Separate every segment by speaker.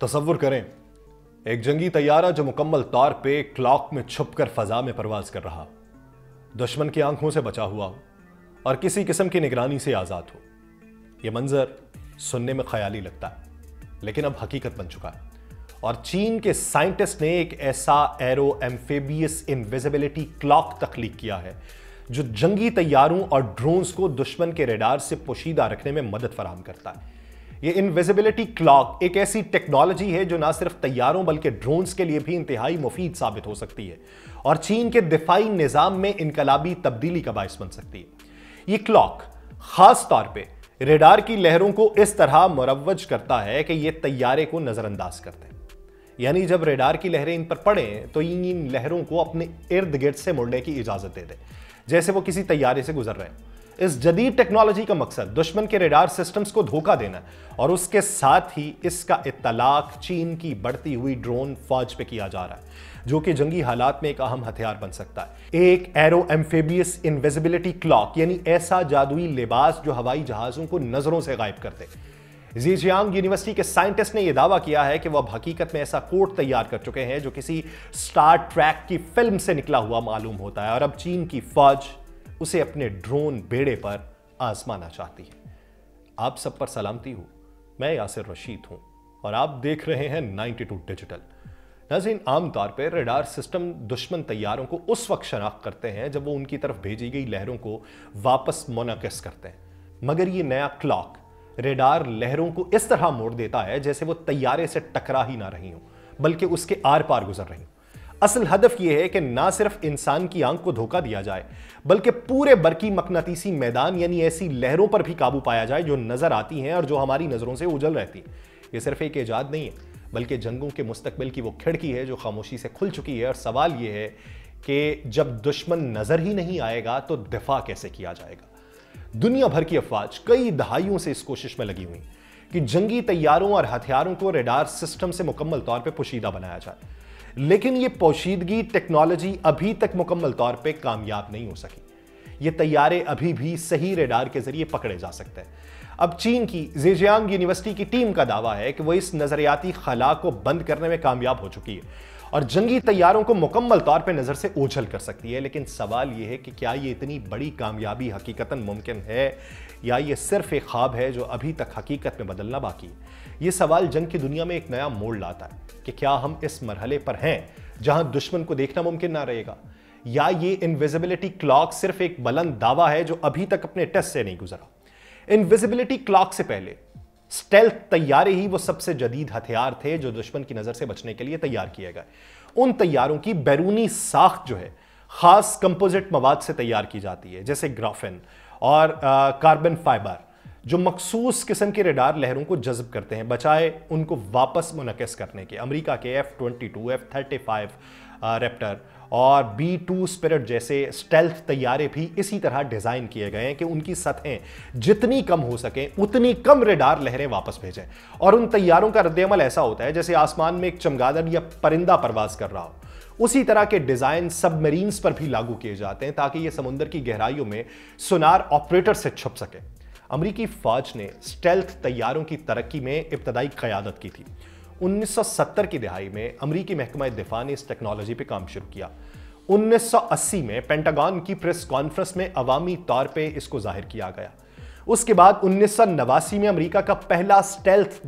Speaker 1: तसव्वुर करें, एक जंगी तैयारा जो मुकम्मल तौर पे क्लॉक में छुपकर फजा में परवाज कर रहा, दुश्मन की आंखों से बचा हुआ हो और किसी किस्म की निगरानी से आजाद हो। यह मंजर सुनने में ख्याली लगता है, लेकिन अब हकीकत बन चुका है। और चीन के साइंटिस्ट ने एक ऐसा एरो एम्फेबियस इनविजिबिलिटी क्लॉक तख्लीक किया है जो जंगी तैयारों और ड्रोन्स को दुश्मन के रेडार से पोशीदा रखने में मदद फराहम करता है। यह इनविजिबिलिटी क्लॉक एक ऐसी टेक्नोलॉजी है जो ना सिर्फ तैयारों बल्कि ड्रोन्स के लिए भी इंतहाई मुफीद साबित हो सकती है और चीन के दिफाई निजाम में इनकलाबी तब्दीली का बाइस बन सकती है। यह क्लॉक खास तौर पे रेडार की लहरों को इस तरह मुरव्वज करता है कि यह तैयारे को नजरअंदाज करते हैं। यानी जब रेडार की लहरें इन पर पड़ें तो इन लहरों को अपने इर्द गिर्द से मुड़ने की इजाजत दे दे, जैसे वो किसी तैयारे से गुजर रहे हैं। इस जदीद टेक्नोलॉजी का मकसद दुश्मन के रेडार सिस्टम्स को धोखा देना और उसके साथ ही इसका इत्तलाक चीन की बढ़ती हुई ड्रोन फौज पे किया जा रहा है, जो कि जंगी हालात में एक अहम हथियार बन सकता है। एक एरो एम्फेबियस इनविजिबिलिटी क्लॉक यानी ऐसा जादुई लिबास जो हवाई जहाजों को नजरों से गायब कर दे। ज़ीजियांग यूनिवर्सिटी के साइंटिस्ट ने यह दावा किया है कि वह अब हकीकत में ऐसा कोड तैयार कर चुके हैं जो किसी स्टार ट्रैक की फिल्म से निकला हुआ मालूम होता है और अब चीन की फौज उसे अपने ड्रोन बेड़े पर आजमाना चाहती है। आप सब पर सलामती हो, मैं यासिर रशीद हूं और आप देख रहे हैं 92 डिजिटल। नाज़रीन, आमतौर पर रेडार सिस्टम दुश्मन तैयारों को उस वक्त शनाख्त करते हैं जब वो उनकी तरफ भेजी गई लहरों को वापस मुनक़िस करते हैं, मगर ये नया क्लॉक रेडार लहरों को इस तरह मोड़ देता है जैसे वो तैयारे से टकरा ही ना रही हो बल्कि उसके आर पार गुजर रही हो। असल हदफ यह है कि ना सिर्फ इंसान की आंख को धोखा दिया जाए बल्कि पूरे बरकी मकनातीसी मैदान यानी ऐसी लहरों पर भी काबू पाया जाए जो नजर आती हैं और जो हमारी नजरों से उजल रहती है। यह सिर्फ एक इजाद नहीं है बल्कि जंगों के मुस्तकबिल की वो खिड़की है जो खामोशी से खुल चुकी है। और सवाल यह है कि जब दुश्मन नजर ही नहीं आएगा तो दिफा कैसे किया जाएगा। दुनिया भर की अफवाज कई दहाइयों से इस कोशिश में लगी हुई कि जंगी तैयारों और हथियारों को रेडार सिस्टम से मुकम्मल तौर पे पोशीदा बनाया जाए, लेकिन यह पोशीदगी टेक्नोलॉजी अभी तक मुकम्मल तौर पे कामयाब नहीं हो सकी। ये तैयारे अभी भी सही रेडार के जरिए पकड़े जा सकते हैं। अब चीन की ज़ेजियांग यूनिवर्सिटी की टीम का दावा है कि वह इस नजरियाती खला को बंद करने में कामयाब हो चुकी है और जंगी तैयारों को मुकम्मल तौर पे नजर से ओझल कर सकती है। लेकिन सवाल यह है कि क्या ये इतनी बड़ी कामयाबी हकीकतन मुमकिन है या ये सिर्फ एक ख्वाब है जो अभी तक हकीकत में बदलना बाकी है। ये सवाल जंग की दुनिया में एक नया मोड़ लाता है कि क्या हम इस मरहले पर हैं जहां दुश्मन को देखना मुमकिन ना रहेगा, या ये इनविजिबिलिटी क्लॉक सिर्फ एक बुलंद दावा है जो अभी तक अपने टेस्ट से नहीं गुजरा। इनविजिबिलिटी क्लॉक से पहले स्टेल्थ तैयारे ही वो सबसे जदीद हथियार थे जो दुश्मन की नजर से बचने के लिए तैयार किए गए। उन तैयारों की बैरूनी साख्त जो है खास कंपोजिट मवाद से तैयार की जाती है, जैसे ग्राफिन और कार्बन फाइबर, जो मखसूस किस्म के रेडार लहरों को जज्ब करते हैं बचाए उनको वापस मुनक़िस करने के। अमेरिका के F-22, F-35 रैप्टर और B-2 स्पिरिट जैसे स्टेल्थ तैयारे भी इसी तरह डिजाइन किए गए हैं कि उनकी सतहें जितनी कम हो सकें उतनी कम रेडार लहरें वापस भेजें। और उन तैयारों का रद्द-ए-अमल ऐसा होता है जैसे आसमान में एक चमगादड़ या परिंदा परवाज कर रहा हो। उसी तरह के डिजाइन सबमरीन्स पर भी लागू किए जाते हैं ताकि यह समुद्र की गहराइयों में सोनार ऑपरेटर से छुप सके। अमेरिकी फौज ने स्टेल्थ तैयारों की तरक्की में इब्तदाई क़यादत की थी। 1970 की दिहाई में अमेरिकी महकमा दिफा ने इस टेक्नोलॉजी पे काम शुरू किया। 1980 में पेंटागन की प्रेस कॉन्फ्रेंस में अवामी तौर पे इसको जाहिर किया गया। उसके बाद 1989 में अमेरिका का पहला स्टेल्थ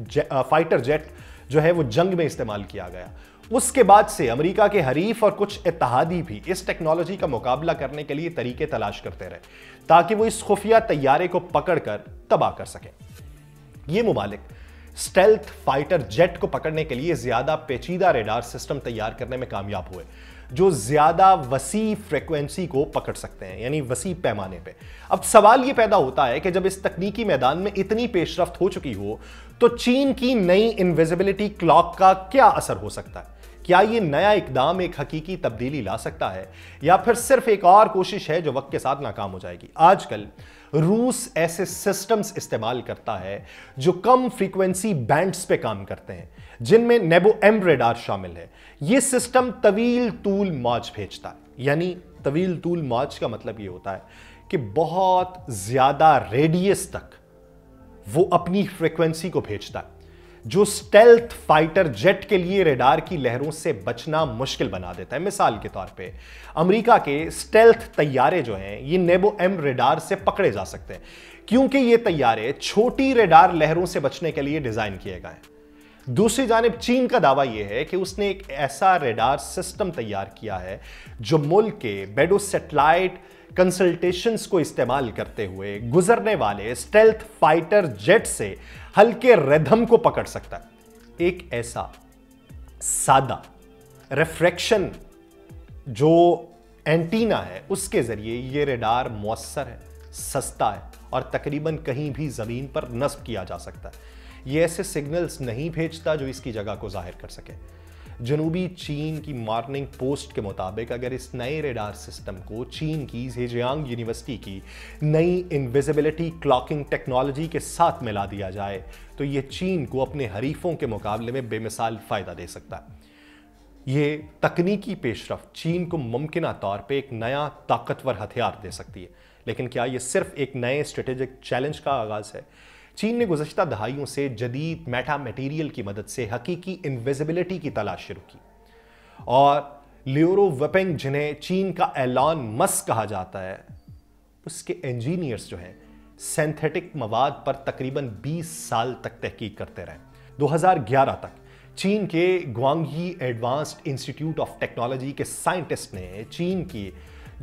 Speaker 1: फाइटर जेट जो है वो जंग में इस्तेमाल किया गया। उसके बाद से अमेरिका के हरीफ और कुछ इत्तेहादी भी इस टेक्नोलॉजी का मुकाबला करने के लिए तरीके तलाश करते रहे ताकि वो इस खुफिया तैयारे को पकड़कर तबाह कर सकें। ये मुमालिक स्टेल्थ फाइटर जेट को पकड़ने के लिए ज्यादा पेचीदा रेडार सिस्टम तैयार करने में कामयाब हुए जो ज्यादा वसी फ्रीक्वेंसी को पकड़ सकते हैं, यानी वसी पैमाने पे। अब सवाल यह पैदा होता है कि जब इस तकनीकी मैदान में इतनी पेशरफ्त हो चुकी हो तो चीन की नई इनविजिबिलिटी क्लॉक का क्या असर हो सकता है। क्या यह नया इकदाम एक हकीकी तब्दीली ला सकता है या फिर सिर्फ एक और कोशिश है जो वक्त के साथ नाकाम हो जाएगी। आजकल रूस ऐसे सिस्टम्स इस्तेमाल करता है जो कम फ्रीक्वेंसी बैंड्स पे काम करते हैं, जिनमें नेबो एम रेडार शामिल है। यह सिस्टम तवील तूल मौज भेजता है, यानी तवील तूल मौज का मतलब यह होता है कि बहुत ज्यादा रेडियस तक वो अपनी फ्रीक्वेंसी को भेजता है। जो स्टेल्थ फाइटर जेट के लिए रेडार की लहरों से बचना मुश्किल बना देता है। मिसाल के तौर पे अमेरिका के स्टेल्थ तैयारे जो हैं ये नेबो एम रेडार से पकड़े जा सकते हैं, क्योंकि ये तैयारे छोटी रेडार लहरों से बचने के लिए डिजाइन किए गए हैं। दूसरी जानिब चीन का दावा यह है कि उसने एक ऐसा रेडार सिस्टम तैयार किया है जो मुल्क के बेडो सैटेलाइट कंसल्टेशंस को इस्तेमाल करते हुए गुजरने वाले स्टेल्थ फाइटर जेट से हल्के रिदम को पकड़ सकता है। एक ऐसा सादा रिफ्रैक्शन जो एंटीना है उसके जरिए यह रेडार मौसर है, सस्ता है और तकरीबन कहीं भी जमीन पर नस्ब किया जा सकता है। यह ऐसे सिग्नल्स नहीं भेजता जो इसकी जगह को जाहिर कर सके। जनूबी चीन की मॉर्निंग पोस्ट के मुताबिक अगर इस नए रेडार सिस्टम को चीन की जेजियांग यूनिवर्सिटी की नई इनविजिबिलिटी क्लॉकिंग टेक्नोलॉजी के साथ मिला दिया जाए तो यह चीन को अपने हरीफों के मुकाबले में बेमिसाल फायदा दे सकता है। यह तकनीकी पेशरफ्त चीन को मुमकिन तौर पर एक नया ताकतवर हथियार दे सकती है, लेकिन क्या यह सिर्फ एक नए स्ट्रेटेजिक चैलेंज का आगाज है? चीन ने गुज़श्ता दहाइयों से जदीद मेटा मटेरियल की मदद से हकीकी इनविजिबिलिटी की तलाश शुरू की और लियोरो वेपिंग, जिन्हें चीन का एलॉन मस्क कहा जाता है, उसके इंजीनियर्स जो हैं सिंथेटिक मवाद पर तकरीबन 20 साल तक तहकीक करते रहे। 2011 तक चीन के ग्वांगी एडवांस्ड इंस्टीट्यूट ऑफ टेक्नोलॉजी के साइंटिस्ट ने चीन की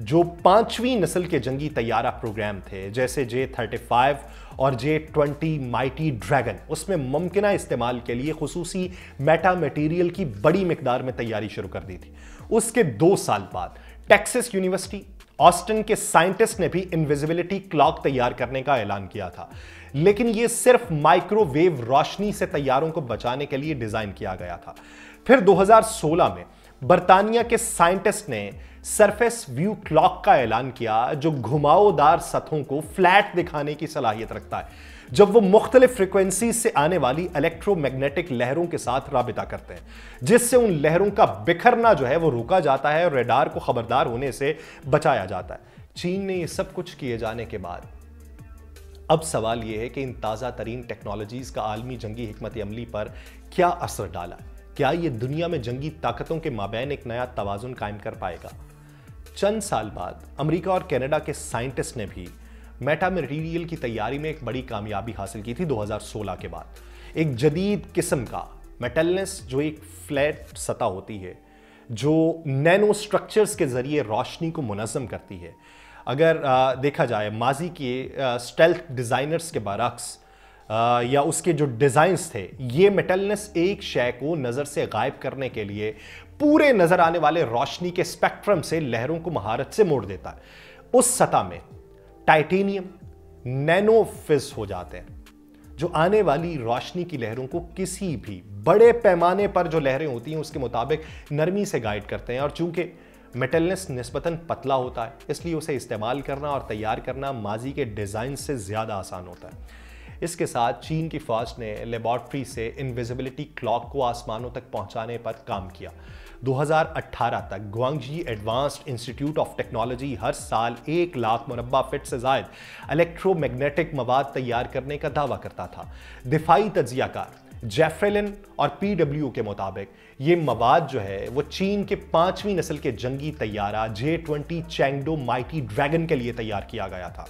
Speaker 1: जो 5वीं नस्ल के जंगी तैयारा प्रोग्राम थे जैसे J-35 और J-20 माइटी ड्रैगन, उसमें मुमकिना इस्तेमाल के लिए खुसूसी मेटा मटेरियल की बड़ी मिकदार में तैयारी शुरू कर दी थी। उसके 2 साल बाद टेक्सास यूनिवर्सिटी ऑस्टिन के साइंटिस्ट ने भी इनविजिबिलिटी क्लॉक तैयार करने का ऐलान किया था, लेकिन यह सिर्फ माइक्रोवेव रोशनी से तैयारों को बचाने के लिए डिजाइन किया गया था। फिर 2016 में बर्तानिया के साइंटिस्ट ने सरफेस व्यू क्लॉक का ऐलान किया जो घुमावदार सतहों को फ्लैट दिखाने की सलाहियत रखता है जब वो मुख्तलिफ फ्रीक्वेंसी से आने वाली इलेक्ट्रोमैग्नेटिक लहरों के साथ राबिता करते हैं, जिससे उन लहरों का बिखरना जो है वो रोका जाता है और रेडार को खबरदार होने से बचाया जाता है। चीन ने ये सब कुछ किए जाने के बाद अब सवाल यह है कि इन ताज़ा तरीन टेक्नोलॉजीज का आलमी जंगी हिकमत अमली पर क्या असर डाला है? क्या यह दुनिया में जंगी ताकतों के माबैन एक नया तवाजुन कायम कर पाएगा? चंद साल बाद अमेरिका और कनाडा के साइंटिस्ट ने भी मेटा मटेरियल की तैयारी में एक बड़ी कामयाबी हासिल की थी 2016 के बाद। एक जदीद किस्म का मेटलनेस जो एक फ्लैट सतह होती है जो नैनो स्ट्रक्चर्स के जरिए रोशनी को मुनज़्ज़म करती है। अगर देखा जाए माजी के स्टेल्थ डिज़ाइनर्स के बरक्स या उसके जो डिज़ाइंस थे, ये मेटलनेस एक शय को नज़र से गायब करने के लिए पूरे नज़र आने वाले रोशनी के स्पेक्ट्रम से लहरों को महारत से मोड़ देता है। उस सतह में टाइटेनियम नैनो फिज हो जाते हैं जो आने वाली रोशनी की लहरों को किसी भी बड़े पैमाने पर जो लहरें होती हैं उसके मुताबिक नरमी से गाइड करते हैं। और चूंकि मेटलनेस निस्बतन पतला होता है इसलिए उसे इस्तेमाल करना और तैयार करना माजी के डिज़ाइन से ज़्यादा आसान होता है। इसके साथ चीन की फौज ने लेबॉर्ट्री से इनविजिबिलिटी क्लॉक को आसमानों तक पहुंचाने पर काम किया। 2018 तक ग्वांगजी एडवांस्ड इंस्टीट्यूट ऑफ टेक्नोलॉजी हर साल 1 लाख मुरब्बा फीट से ज़ायद इलेक्ट्रोमैग्नेटिक मवाद तैयार करने का दावा करता था। दिफाई तज्जियाकार जेफरेलिन और PW के मुताबिक ये मवाद जो है वो चीन के 5वीं नस्ल के जंगी तैयारा J-20 चैंगडो माइटी ड्रैगन के लिए तैयार किया गया था।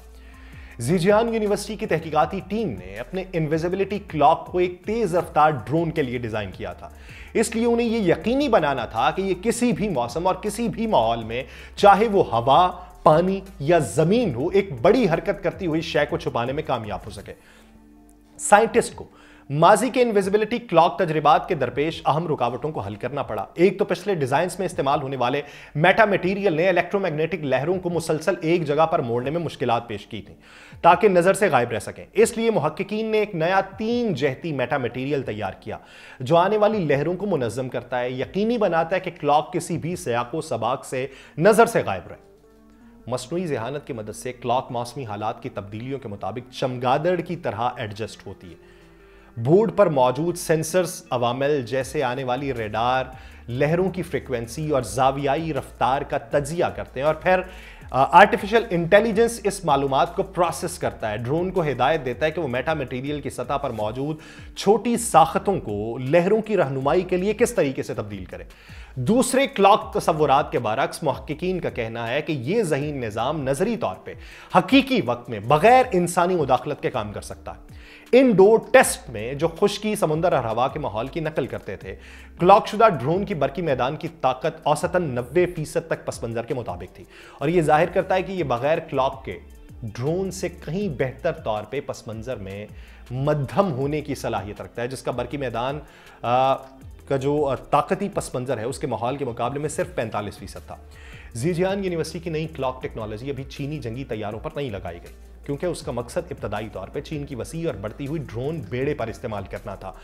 Speaker 1: ज़ेजियांग यूनिवर्सिटी की तहकीकाती टीम ने अपने इनविजिबिलिटी क्लॉक को एक तेज रफ्तार ड्रोन के लिए डिजाइन किया था, इसलिए उन्हें यह यकीनी बनाना था कि यह किसी भी मौसम और किसी भी माहौल में, चाहे वो हवा, पानी या जमीन हो, एक बड़ी हरकत करती हुई शय को छुपाने में कामयाब हो सके। साइंटिस्ट को माजी के इनविजिबिलिटी क्लॉक तजर्बात के दरपेश अहम रुकावटों को हल करना पड़ा। एक तो पिछले डिजाइन्स में इस्तेमाल होने वाले मेटा मटेरियल ने इलेक्ट्रोमैग्नेटिक लहरों को मुसलसल एक जगह पर मोड़ने में मुश्किलात पेश की थी ताकि नजर से गायब रह सकें। इसलिए मुहक्किकीन ने एक नया 3 जहती मेटा मटेरियल तैयार किया जो आने वाली लहरों को मुनज़्ज़म करता है, यकीनी बनाता है कि क्लॉक किसी भी सयाको सबाक से नजर से गायब रहे। मसनूई ज़हानत की मदद से क्लॉक मौसमी हालात की तब्दीलियों के मुताबिक चमगादड़ की तरह एडजस्ट होती है। बोर्ड पर मौजूद सेंसर्स अवामिल जैसे आने वाली रेडार, लहरों की फ्रीक्वेंसी और जावियाई रफ्तार का तजिया करते हैं और फिर आर्टिफिशियल इंटेलिजेंस इस मालूमात को प्रोसेस करता है, ड्रोन को हिदायत देता है कि वो मेटा मटेरियल की सतह पर मौजूद छोटी साख्तों को लहरों की रहनुमाई के लिए किस तरीके से तब्दील करे। दूसरे क्लॉक तस्वुरात के बरक्स मुहक्किकीन का कहना है कि यह ज़हीन निज़ाम नजरी तौर पे हकीकी वक्त में बगैर इंसानी मुदाखलत के काम कर सकता है। इनडोर टेस्ट में जो खुश्की, समुंदर और हवा के माहौल की नकल करते थे, क्लॉकशुदा ड्रोन की बरकी मैदान की ताकत औसतन 90% तक पस मंजर के मुताबिक थी और यह जाहिर करता है कि यह बगैर क्लॉक के ड्रोन से कहीं बेहतर तौर पे पस मंजर में मध्यम होने की सलाहियत रखता है, जिसका बरकी मैदान का जो ताकती पस मंजर है उसके माहौल के मुकाबले में सिर्फ 45% था। ज़ीजियान यूनिवर्सिटी की नई क्लॉक टेक्नोलॉजी अभी चीनी जंगी तैयारों पर नहीं लगाई गई क्योंकि उसका मकसद इब्तदाई तौर पे चीन की वसी और बढ़ती हुई ड्रोन बेड़े पर इस्तेमाल करना था।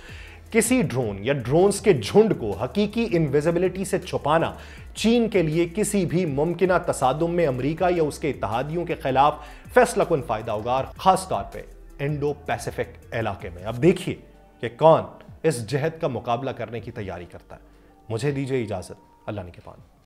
Speaker 1: किसी ड्रोन या ड्रोन्स के झुंड को हकीकी इनविजिबिलिटी से छुपाना चीन के लिए किसी भी मुमकिना तसादुम में अमेरिका या उसके इत्तहादियों के खिलाफ फैसला कुन फायदा होगा और खास तौर पे इंडो पैसिफिक इलाके में। अब देखिए कि कौन इस जहद का मुकाबला करने की तैयारी करता है। मुझे दीजिए इजाजत, अल्लाह ने के पान।